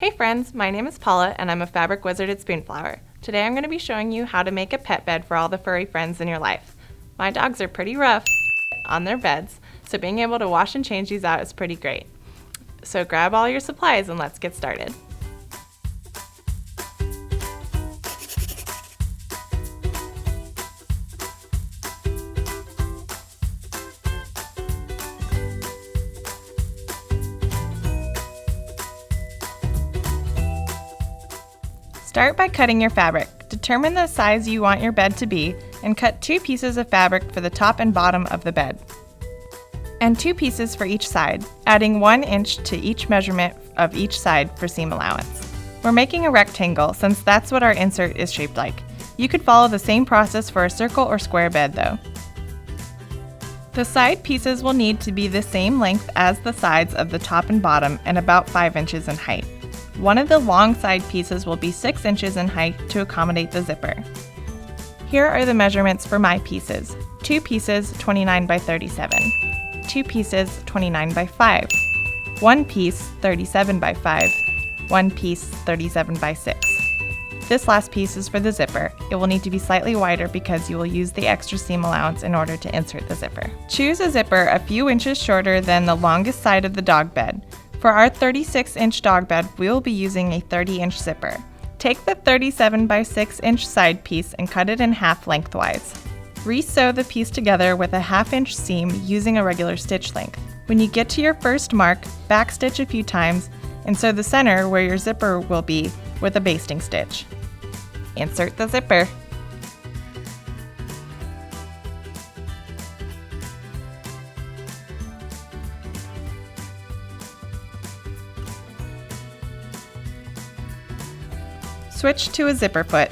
Hey friends, my name is Paula and I'm a fabric wizard at Spoonflower. Today I'm going to be showing you how to make a pet bed for all the furry friends in your life. My dogs are pretty rough on their beds, so being able to wash and change these out is pretty great. So grab all your supplies and let's get started. Start by cutting your fabric. Determine the size you want your bed to be and cut 2 pieces of fabric for the top and bottom of the bed, and 2 pieces for each side, adding 1 inch to each measurement of each side for seam allowance. We're making a rectangle since that's what our insert is shaped like. You could follow the same process for a circle or square bed though. The side pieces will need to be the same length as the sides of the top and bottom and about 5 inches in height. One of the long side pieces will be 6 inches in height to accommodate the zipper. Here are the measurements for my pieces. 2 pieces 29 by 37, 2 pieces 29 by 5, 1 piece 37 by 5, 1 piece 37 by 6. This last piece is for the zipper. It will need to be slightly wider because you will use the extra seam allowance in order to insert the zipper. Choose a zipper a few inches shorter than the longest side of the dog bed. For our 36-inch dog bed, we will be using a 30-inch zipper. Take the 37 by 6-inch side piece and cut it in half lengthwise. Re-sew the piece together with a 1/2 inch seam using a regular stitch length. When you get to your first mark, backstitch a few times and sew the center where your zipper will be with a basting stitch. Insert the zipper. Switch to a zipper foot.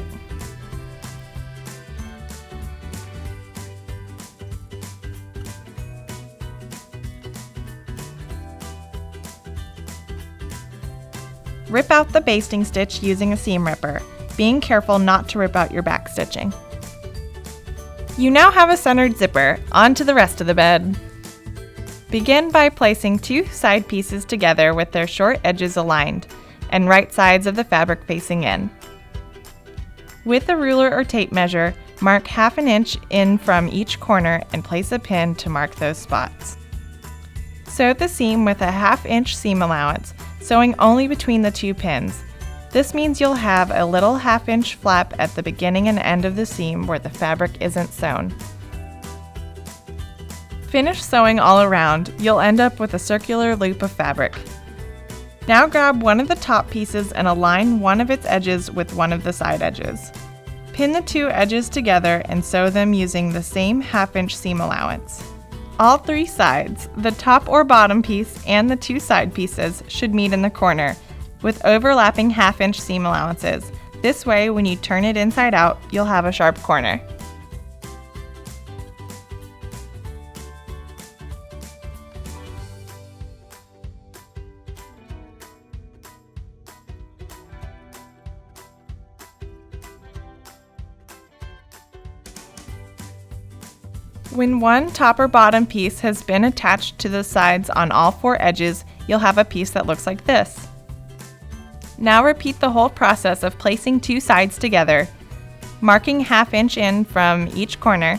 Rip out the basting stitch using a seam ripper, being careful not to rip out your back stitching. You now have a centered zipper. On to the rest of the bed. Begin by placing 2 side pieces together with their short edges aligned and right sides of the fabric facing in. With a ruler or tape measure, mark 1/2 inch in from each corner and place a pin to mark those spots. Sew the seam with a 1/2 inch seam allowance, sewing only between the 2 pins. This means you'll have a little 1/2 inch flap at the beginning and end of the seam where the fabric isn't sewn. Finish sewing all around, you'll end up with a circular loop of fabric. Now grab one of the top pieces and align one of its edges with one of the side edges. Pin the 2 edges together and sew them using the same 1/2 inch seam allowance. All 3 sides, the top or bottom piece and the 2 side pieces, should meet in the corner with overlapping 1/2 inch seam allowances. This way, when you turn it inside out, you'll have a sharp corner. When one top or bottom piece has been attached to the sides on all 4 edges, you'll have a piece that looks like this. Now repeat the whole process of placing 2 sides together, marking 1/2 inch in from each corner,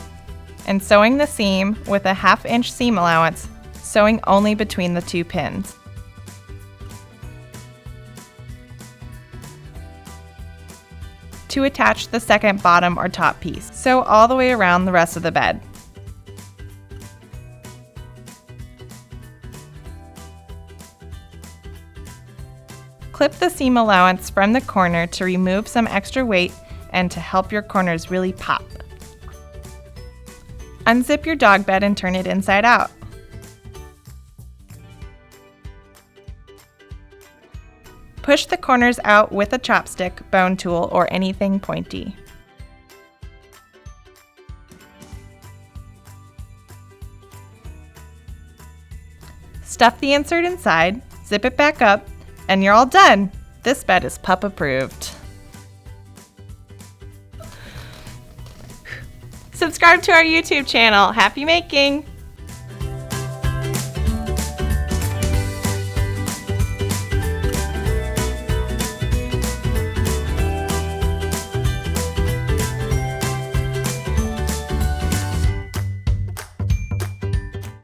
and sewing the seam with a 1/2 inch seam allowance, sewing only between the 2 pins. To attach the second bottom or top piece, sew all the way around the rest of the bed. Clip the seam allowance from the corner to remove some extra weight and to help your corners really pop. Unzip your dog bed and turn it inside out. Push the corners out with a chopstick, bone tool, or anything pointy. Stuff the insert inside, zip it back up, and you're all done! This bed is pup approved. Subscribe to our YouTube channel. Happy making!